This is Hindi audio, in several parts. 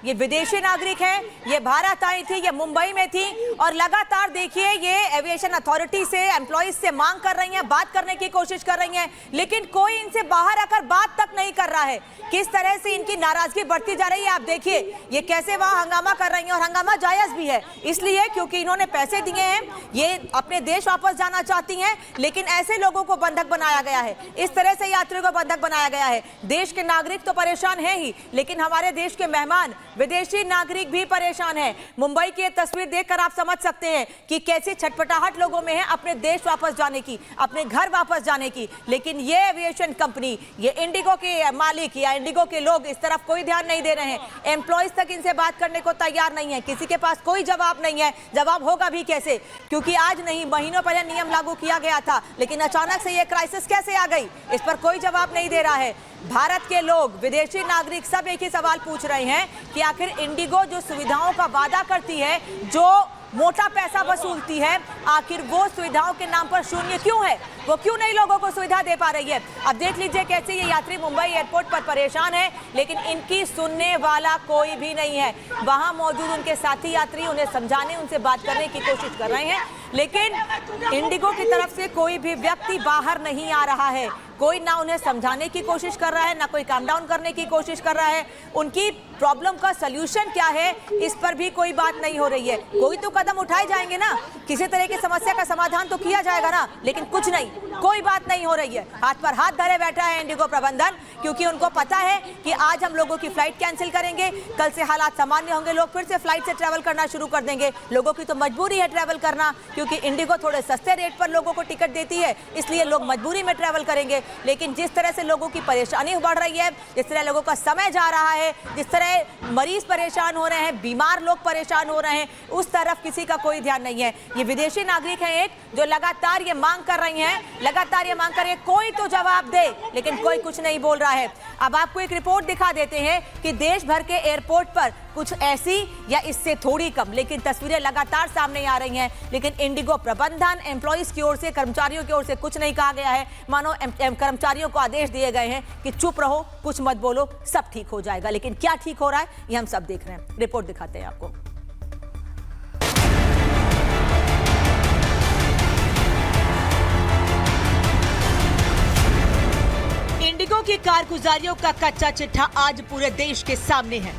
ये विदेशी नागरिक हैं, ये भारत आई थी, ये मुंबई में थी और लगातार देखिए ये एविएशन अथॉरिटी से, एम्प्लॉइज से मांग कर रही हैं, बात करने की कोशिश कर रही हैं, लेकिन कोई इनसे बाहर आकर बात तक नहीं कर रहा है। किस तरह से इनकी नाराजगी बढ़ती जा रही है आप देखिए, ये कैसे वहां हंगामा कर रही हैं और हंगामा जायज भी है, इसलिए क्योंकि इन्होंने पैसे दिए हैं, ये अपने देश वापस जाना चाहती हैं, लेकिन ऐसे लोगों को बंधक बनाया गया है, इस तरह से यात्रियों को बंधक बनाया गया है। देश के नागरिक तो परेशान है ही, लेकिन हमारे देश के मेहमान विदेशी नागरिक भी परेशान है। मुंबई की तस्वीर देखकर आप समझ सकते हैं कि कैसी छटपटाहट लोगों में है अपने देश वापस जाने की, अपने घर वापस जाने की, लेकिन ये एविएशन कंपनी, ये इंडिगो के मालिक या इंडिगो के लोग इस तरफ कोई ध्यान नहीं दे रहे हैं। एम्प्लॉइज तक इनसे बात करने को तैयार नहीं है, किसी के पास कोई जवाब नहीं है। जवाब होगा भी कैसे, क्योंकि आज नहीं महीनों पहले नियम लागू किया गया था, लेकिन अचानक से ये क्राइसिस कैसे आ गई, इस पर कोई जवाब नहीं दे रहा है। भारत के लोग, विदेशी नागरिक सब एक ही सवाल पूछ रहे हैं कि आखिर इंडिगो जो सुविधाओं का वादा करती है, जो मोटा पैसा वसूलती है, आखिर वो सुविधाओं के नाम पर शून्य क्यों है, वो क्यों नहीं लोगों को सुविधा दे पा रही है। अब देख लीजिए कैसे ये यात्री मुंबई एयरपोर्ट पर परेशान है, लेकिन इनकी सुनने वाला कोई भी नहीं है। वहां मौजूद उनके साथी यात्री उन्हें समझाने, उनसे बात करने की कोशिश कर रहे हैं, लेकिन इंडिगो की तरफ से कोई भी व्यक्ति बाहर नहीं आ रहा है। कोई ना उन्हें समझाने की कोशिश कर रहा है, ना कोई काम डाउन करने की कोशिश कर रहा है। उनकी प्रॉब्लम का सलूशन क्या है, इस पर भी कोई बात नहीं हो रही है। कोई तो कदम उठाए जाएंगे ना, किसी तरह की समस्या का समाधान तो किया जाएगा ना, लेकिन कुछ नहीं, कोई बात नहीं हो रही है। हाथ पर हाथ धरे बैठा है इंडिगो प्रबंधन, क्योंकि उनको पता है कि आज हम लोगों की फ्लाइट कैंसिल करेंगे, कल से हालात सामान्य होंगे, लोग फिर से फ्लाइट से ट्रैवल करना शुरू कर देंगे। लोगों की तो मजबूरी है ट्रैवल करना, क्योंकि इंडिगो थोड़े सस्ते रेट पर लोगों को टिकट देती है, इसलिए लोग मजबूरी में ट्रैवल करेंगे। लेकिन जिस तरह से लोगों की परेशानी बढ़ रही है, जिस तरह लोगों का समय जा रहा है, जिस तरह मरीज परेशान हो रहे हैं, बीमार लोग परेशान हो रहे हैं, उस तरफ किसी का कोई ध्यान नहीं है। ये विदेशी नागरिक हैं एक, जो लगातार ये मांग कर रही हैं, लगातार ये मांग कर रही है, कोई तो जवाब दे, लेकिन कोई कुछ नहीं बोल रहा है। अब आपको एक रिपोर्ट दिखा देते हैं कि देश भर के एयरपोर्ट पर कुछ ऐसी या इससे थोड़ी कम, लेकिन तस्वीरें लगातार सामने आ रही हैं। लेकिन इंडिगो प्रबंधन, एम्प्लॉइज की ओर से, कर्मचारियों की ओर से कुछ नहीं कहा गया है। मानो कर्मचारियों को आदेश दिए गए हैं कि चुप रहो, कुछ मत बोलो, सब ठीक हो जाएगा। लेकिन क्या ठीक हो रहा है ये हम सब देख रहे हैं। रिपोर्ट दिखाते हैं आपको। इंडिगो की कारगुजारियों का कच्चा चिट्ठा आज पूरे देश के सामने है।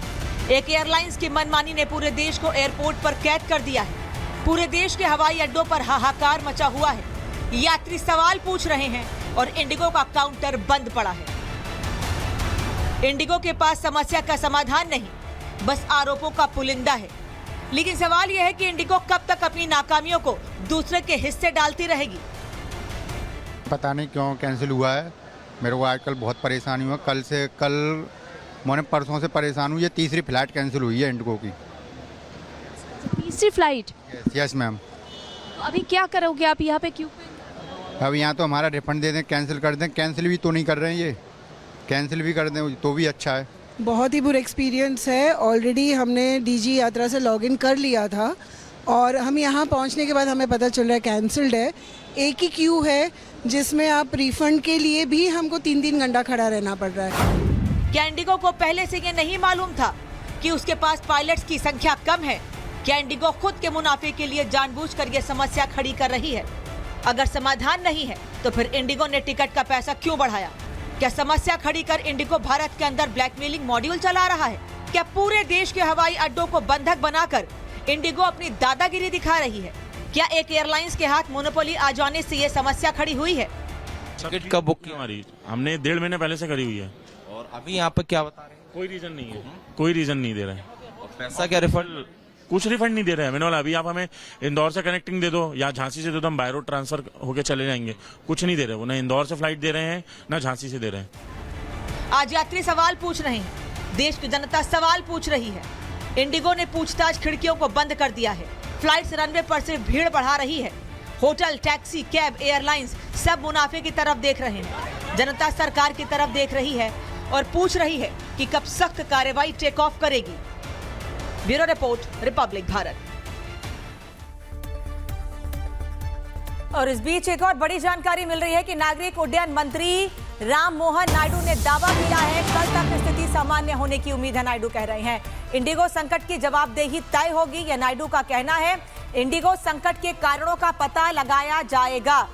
एक एयरलाइंस की मनमानी ने पूरे देश को एयरपोर्ट पर कैद कर दिया है। पूरे देश के हवाई अड्डों पर हाहाकार मचा हुआ है। यात्री सवाल पूछ रहे हैं और इंडिगो का काउंटर बंद पड़ा है। इंडिगो के पास समस्या का समाधान नहीं, बस आरोपों का पुलिंदा है। लेकिन सवाल यह है कि इंडिगो कब तक अपनी नाकामियों को दूसरे के हिस्से डालती रहेगी। पता नहीं क्यों कैंसिल हुआ है। मेरे को आजकल बहुत परेशानी हुआ। कल मैंने परसों से परेशान हूँ। ये तीसरी फ्लाइट कैंसिल हुई है इंडिगो की। तीसरी फ्लाइट? Yes ma'am. अभी क्या करोगे आप यहाँ पे, क्यों? अब यहाँ तो हमारा रिफंड दे दें, कैंसिल कर दें। कैंसिल भी तो नहीं कर रहे हैं, ये कैंसिल भी कर दें तो भी अच्छा है। बहुत ही बुरा एक्सपीरियंस है। ऑलरेडी हमने डीजी यात्रा से लॉगिन कर लिया था और हम यहाँ पहुँचने के बाद हमें पता चल रहा है कैंसिल्ड है। एक ही क्यू है जिसमें आप रिफंड के लिए भी हमको 3-3 घंटा खड़ा रहना पड़ रहा है। क्या इंडिगो को पहले से ये नहीं मालूम था कि उसके पास पायलट्स की संख्या कम है? क्या इंडिगो खुद के मुनाफे के लिए जानबूझकर ये समस्या खड़ी कर रही है? अगर समाधान नहीं है तो फिर इंडिगो ने टिकट का पैसा क्यों बढ़ाया? क्या समस्या खड़ी कर इंडिगो भारत के अंदर ब्लैकमेलिंग मॉड्यूल चला रहा है? क्या पूरे देश के हवाई अड्डों को बंधक बनाकर इंडिगो अपनी दादागिरी दिखा रही है? क्या एक एयरलाइंस के हाथ मोनोपोली आ जाने से ये समस्या खड़ी हुई है? टिकट कब बुक की हमारी? हमने 1.5 महीने पहले से करी हुई है। और अभी यहाँ पे क्या बता रहे हैं? कोई रीजन नहीं है, कोई रीजन नहीं दे रहे हैं। और पैसा क्या रिफंड? कुछ रिफंड नहीं दे रहे हैं। मैंने बोला अभी आप हमें इंदौर से कनेक्टिंग दे दो या झांसी से दे दो, हम बाय रोड ट्रांसफर होके चले जाएंगे। कुछ नहीं दे रहे वो, ना इंदौर से फ्लाइट दे रहे हैं ना झांसी से दे रहे हैं। आज यात्री सवाल पूछ रहे हैं, देश की जनता सवाल पूछ रही है। इंडिगो ने पूछताछ खिड़कियों को बंद कर दिया है। फ्लाइट्स रनवे पर सिर्फ भीड़ बढ़ा रही है। होटल, टैक्सी, कैब, एयरलाइंस सब मुनाफे की तरफ देख रहे हैं। जनता सरकार की तरफ देख रही है और पूछ रही है कि कब सख्त कार्रवाई टेक ऑफ करेगी। Bureau report, Republic Bharat. और इस बीच एक और बड़ी जानकारी मिल रही है कि नागरिक उड्डयन मंत्री राम मोहन नायडू ने दावा किया है कल तक स्थिति सामान्य होने की उम्मीद है। नायडू कह रहे हैं इंडिगो संकट की जवाबदेही तय होगी, यह नायडू का कहना है। इंडिगो संकट के कारणों का पता लगाया जाएगा।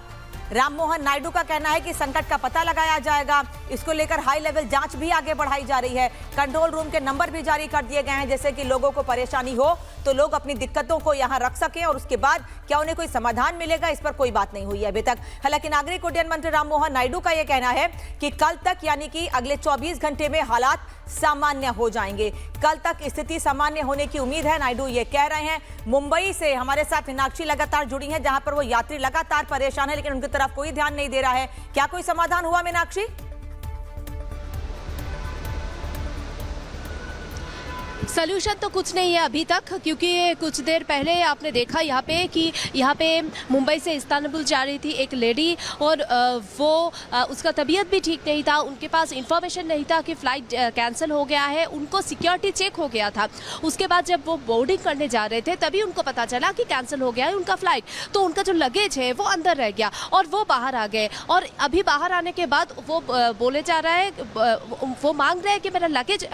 राम मोहन नायडू का कहना है कि संकट का पता लगाया जाएगा। इसको लेकर हाई लेवल जांच भी आगे बढ़ाई जा रही है। कंट्रोल रूम के नंबर भी जारी कर दिए गए हैं, जैसे कि लोगों को परेशानी हो तो लोग अपनी दिक्कतों को यहां रख सकें और उसके बाद क्या उन्हें कोई समाधान मिलेगा, इस पर कोई बात नहीं हुई है अभी तक। हालांकि नागरिक उड्डयन मंत्री राम मोहन नायडू का यह कहना है कि कल तक यानी कि अगले 24 घंटे में हालात सामान्य हो जाएंगे। कल तक स्थिति सामान्य होने की उम्मीद है, नायडू ये कह रहे हैं। मुंबई से हमारे साथ मीनाक्षी लगातार जुड़ी हैं, जहां पर वो यात्री लगातार परेशान है, लेकिन उनकी तरफ कोई ध्यान नहीं दे रहा है। क्या कोई समाधान हुआ मीनाक्षी? सोल्यूशन तो कुछ नहीं है अभी तक, क्योंकि कुछ देर पहले आपने देखा यहाँ पे कि यहाँ पे मुंबई से इस्तांबुल जा रही थी एक लेडी और वो उसका तबीयत भी ठीक नहीं था। उनके पास इंफॉर्मेशन नहीं था कि फ़्लाइट कैंसिल हो गया है। उनको सिक्योरिटी चेक हो गया था। उसके बाद जब वो बोर्डिंग करने जा रहे थे तभी उनको पता चला कि कैंसिल हो गया है उनका फ़्लाइट। तो उनका जो लगेज है वो अंदर रह गया और वो बाहर आ गए। और अभी बाहर आने के बाद वो बोले जा रहा है, वो मांग रहे हैं कि मेरा लगेज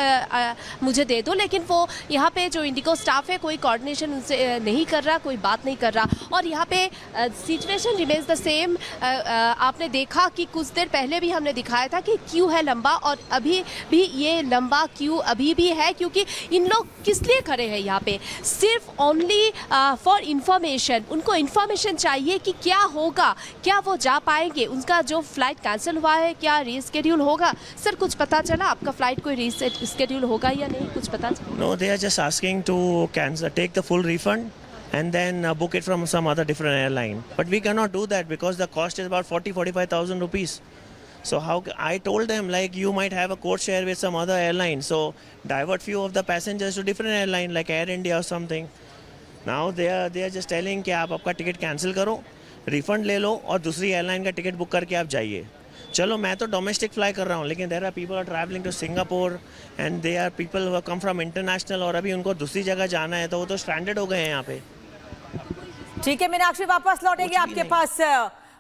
मुझे दे दो, लेकिन वो यहाँ पे जो इंडिगो स्टाफ है कोई कोऑर्डिनेशन उनसे नहीं कर रहा, कोई बात नहीं कर रहा। और यहाँ पे सिचुएशन रिमेन्स द सेम। आपने देखा कि कुछ देर पहले भी हमने दिखाया था कि क्यू है लंबा, और अभी भी ये लंबा क्यू अभी भी है, क्योंकि इन लोग किस लिए खड़े हैं यहाँ पे? सिर्फ ओनली फॉर इंफॉर्मेशन। उनको इंफॉर्मेशन चाहिए कि क्या होगा, क्या वो जा पाएंगे, उनका जो फ्लाइट कैंसिल हुआ है क्या रीस्केड्यूल होगा। सर कुछ पता चला आपका फ्लाइट कोई रीस्केड्यूल होगा या नहीं, कुछ पता चला? No, they are just asking to cancel, take the full refund and then book it from some other different airline. But we cannot do that because the cost is about 45,000 rupees. So how I told them, like, you might have a code share with some other airline, so divert few of the passengers to different airline like Air India or something. Now they are just telling कि आप आपका टिकट कैंसिल करो, रिफंड ले लो और दूसरी एयरलाइन का टिकट बुक करके आप जाइए। चलो मैं तो डोमेस्टिक फ्लाई कर रहा हूँ, लेकिन there are people are travelling to Singapore and they are people who come from international, और अभी उनको दूसरी जगह जाना है तो वो तो स्ट्रैंडेड हो गए हैं यहाँ पे। ठीक है मीनाक्षी, वापस लौटेंगे आपके पास।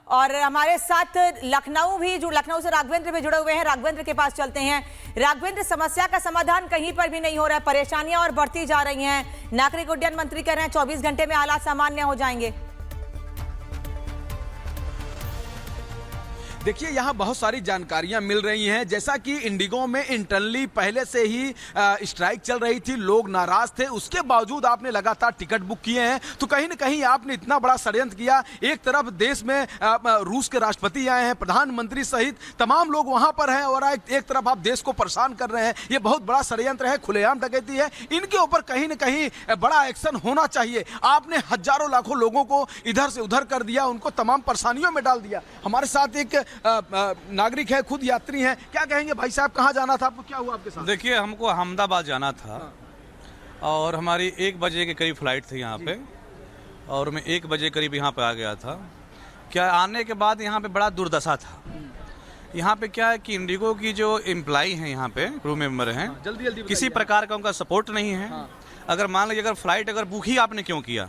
और हमारे साथ लखनऊ से राघवेंद्र भी जुड़े हुए हैं। राघवेंद्र के पास चलते हैं। राघवेंद्र, समस्या का समाधान कहीं पर भी नहीं हो रहा है, परेशानियां और बढ़ती जा रही हैं। नागरिक उड्डयन मंत्री कह रहे हैं 24 घंटे में हालात सामान्य हो जाएंगे। देखिए यहाँ बहुत सारी जानकारियां मिल रही हैं, जैसा कि इंडिगो में इंटरनली पहले से ही स्ट्राइक चल रही थी, लोग नाराज थे, उसके बावजूद आपने लगातार टिकट बुक किए हैं। तो कहीं ना कहीं आपने इतना बड़ा षड्यंत्र किया। एक तरफ देश में रूस के राष्ट्रपति आए हैं, प्रधानमंत्री सहित तमाम लोग वहां पर हैं, और एक तरफ आप देश को परेशान कर रहे हैं। ये बहुत बड़ा षड्यंत्र है, खुलेआम डकैती है। इनके ऊपर कहीं ना कहीं बड़ा एक्शन होना चाहिए। आपने हजारों लाखों लोगों को इधर से उधर कर दिया, उनको तमाम परेशानियों में डाल दिया। हमारे साथ एक नागरिक है, खुद यात्री हैं। क्या कहेंगे भाई साहब, कहाँ जाना था आपको, क्या हुआ आपके साथ? देखिए हमको अहमदाबाद जाना था और हमारी 1 बजे के करीब फ्लाइट थी यहाँ पे, और मैं 1 बजे करीब यहाँ पे आ गया था। क्या आने के बाद यहाँ पे बड़ा दुर्दशा था। यहाँ पे क्या है कि इंडिगो की जो एम्प्लॉई हैं यहाँ पे, क्रू मेंबर हैं, जल्दी किसी प्रकार का उनका सपोर्ट नहीं है। अगर मान लीजिए अगर फ्लाइट अगर बुक ही आपने क्यों किया,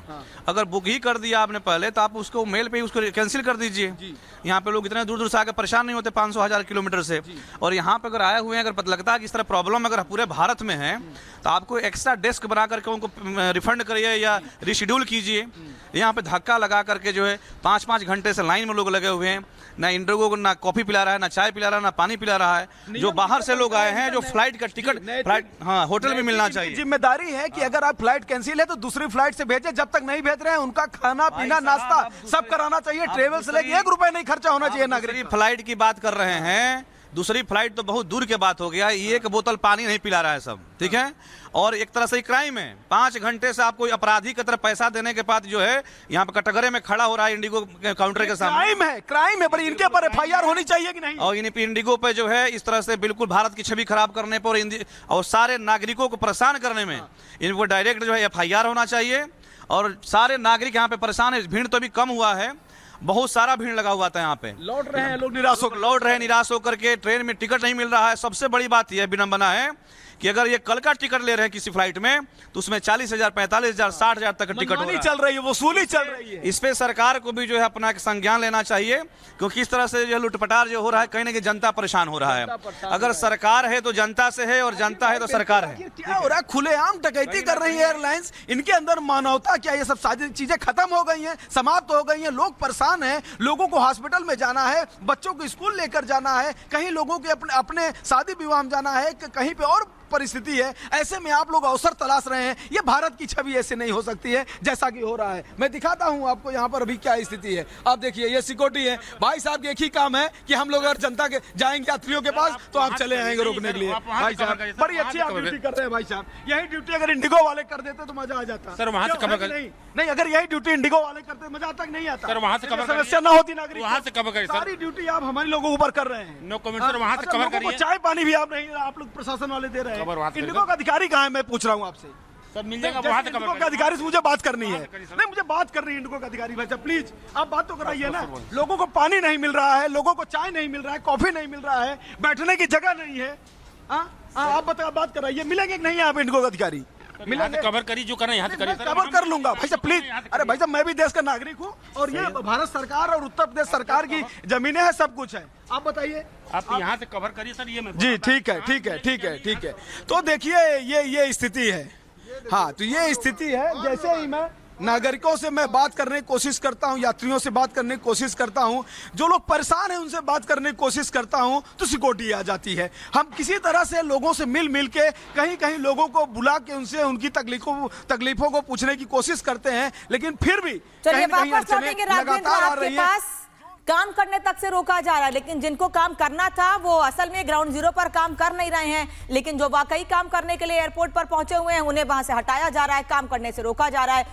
अगर बुक ही कर दिया आपने पहले, तो आप उसको मेल पे उसको कैंसिल कर दीजिए। यहाँ पे लोग इतने दूर दूर से आकर परेशान नहीं होते 500,000 किलोमीटर से। और यहाँ पे अगर आए हुए हैं, अगर पता लगता है कि इस तरह प्रॉब्लम अगर पूरे भारत में है, तो आपको एक्स्ट्रा डेस्क बना करके उनको रिफंड करिए या रिशेड्यूल कीजिए। यहाँ पे धक्का लगा करके जो है 5-5 घंटे से लाइन में लोग लगे हुए हैं। ना इंडिगो को ना कॉफी पिला रहा है, ना चाय पिला रहा है, ना पानी पिला रहा है। जो बाहर से लोग आए हैं, जो फ्लाइट का टिकट, फ्लाइट होटल भी मिलना चाहिए। जिम्मेदारी है कि अगर आप फ्लाइट कैंसिल है तो दूसरी फ्लाइट से भेजे। जब तक नहीं भेज रहे हैं उनका खाना पीना नाश्ता सब कराना चाहिए। ट्रेवल से लेके 1 रुपए नहीं खर्चा होना चाहिए। नागरिक फ्लाइट की बात कर रहे हैं, दूसरी फ्लाइट तो बहुत दूर के बात हो गया। 1 बोतल पानी नहीं पिला रहा है सब, ठीक है। और एक तरह से क्राइम है। 5 घंटे से आपको अपराधी की तरह पैसा देने के बाद जो है यहाँ पे कटघरे में खड़ा हो रहा है इंडिगो काउंटर के सामने। क्राइम है, पर इनके ऊपर FIR होनी चाहिए कि नहीं? और इंडिगो पे जो है इस तरह से बिल्कुल भारत की छवि खराब करने पर और सारे नागरिकों को परेशान करने में इनको डायरेक्ट जो है FIR होना चाहिए। और सारे नागरिक यहाँ पे परेशान है। भीड़ तो अभी कम हुआ है, बहुत सारा भीड़ लगा हुआ था यहाँ पे। लौट रहे हैं लोग निराश होकर, निराश होकर के। ट्रेन में टिकट नहीं मिल रहा है। सबसे बड़ी बात यह विडंबना है कि अगर ये कल का टिकट ले रहे हैं किसी फ्लाइट में तो उसमें 40,000, 45,000, 60,000 तक टिकट हो रहा है। चल रही है, वसूली चल रही है। इस पे सरकार को भी जो है अपना एक संज्ञान लेना चाहिए, क्योंकि इस तरह से जो लुटपटार जो हो रहा है, कहीं ना कहीं जनता परेशान हो रहा है। अगर सरकार है तो जनता से है और जनता है तो सरकार है। क्या हो रहा है? खुलेआम डकैती कर रही है एयरलाइंस। इनके अंदर मानवता क्या, ये सब सारी चीजें खत्म हो गई हैं, समाप्त हो गई हैं। लोग परेशान हैं, लोगों को हॉस्पिटल में जाना है, बच्चों को स्कूल लेकर जाना है, कहीं लोगों के अपने शादी विवाह में जाना है, कहीं पे और परिस्थिति है। ऐसे में आप लोग अवसर तलाश रहे हैं। ये भारत की छवि ऐसे नहीं हो सकती है जैसा कि हो रहा है। मैं दिखाता हूं आपको यहाँ पर अभी क्या स्थिति है। आप देखिए, ये सिक्योरिटी है। भाई साहब के एक ही काम है कि हम लोग अगर जनता के जाएंगे यात्रियों के पास तो आप चले आएंगे रोकने के लिए। भाई साहब बड़ी अच्छी आप ड्यूटी कर रहे हैं भाई साहब। यही ड्यूटी अगर इंडिगो वाले कर देते तो मजा आ जाता। सर वहाँ से कवर नहीं, अगर यही ड्यूटी इंडिगो वाले करते मजा तक नहीं आता। सर वहाँ से कवर समस्या ना होती नागरिक। वहाँ से कवर करिए सर। सारी ड्यूटी आप हमारे लोगों ऊपर कर रहे हैं। नो कमेंट सर, वहाँ से कवर करिए। चाय पानी भी आप नहीं, आप लोग प्रशासन वाले दे रहे हैं। इंडिगो का अधिकारी कहाँ है, मैं पूछ रहा हूँ आपसे। सर मिल जाएगा, वहाँ से इंडिगो के अधिकारी से मुझे बात करनी है। नहीं, मुझे बात करनी है इंडिगो के अधिकारी भाई साहब, प्लीज आप बात तो कराइए ना। लोगों को पानी नहीं मिल रहा है, लोगों को चाय नहीं मिल रहा है, कॉफी नहीं मिल रहा है, बैठने की जगह नहीं है। आप बात कराइए, मिलेंगे कि नहीं आप इंडिगो के अधिकारी? मिलेंगे, कवर करिए जो करना है यहाँ से करिए। कवर कर लूंगा भाई साहब, प्लीज। अरे भाई साहब, मैं भी देश का नागरिक हूँ और ये भारत सरकार और उत्तर प्रदेश सरकार की जमीनें हैं, सब कुछ है। आप बताइए। आप यहाँ से कवर करिए सर। ये जी ठीक है, ठीक है, ठीक है, ठीक है। तो देखिए ये स्थिति है। हाँ, तो ये स्थिति है। जैसे ही मैं नागरिकों से मैं बात करने की कोशिश करता हूं, यात्रियों से बात करने की कोशिश करता हूं, जो लोग परेशान हैं उनसे बात करने की कोशिश करता हूं, तो सिक्योरिटी आ जाती है। हम किसी तरह से लोगों से मिल के कहीं लोगों को बुला के उनसे उनकी तकलीफों को पूछने की कोशिश करते हैं, लेकिन फिर भी चलिए कहीं ना वापस कहीं लौटेंगे अड़चनें राघवेंद्र, लगातार आ आपके रही हैं। पास काम करने तक से रोका जा रहा है, लेकिन जिनको काम करना था वो असल में ग्राउंड जीरो पर काम कर नहीं रहे हैं। लेकिन जो वाकई काम करने के लिए एयरपोर्ट पर पहुंचे हुए हैं उन्हें वहां से हटाया जा रहा है, काम करने से रोका जा रहा है।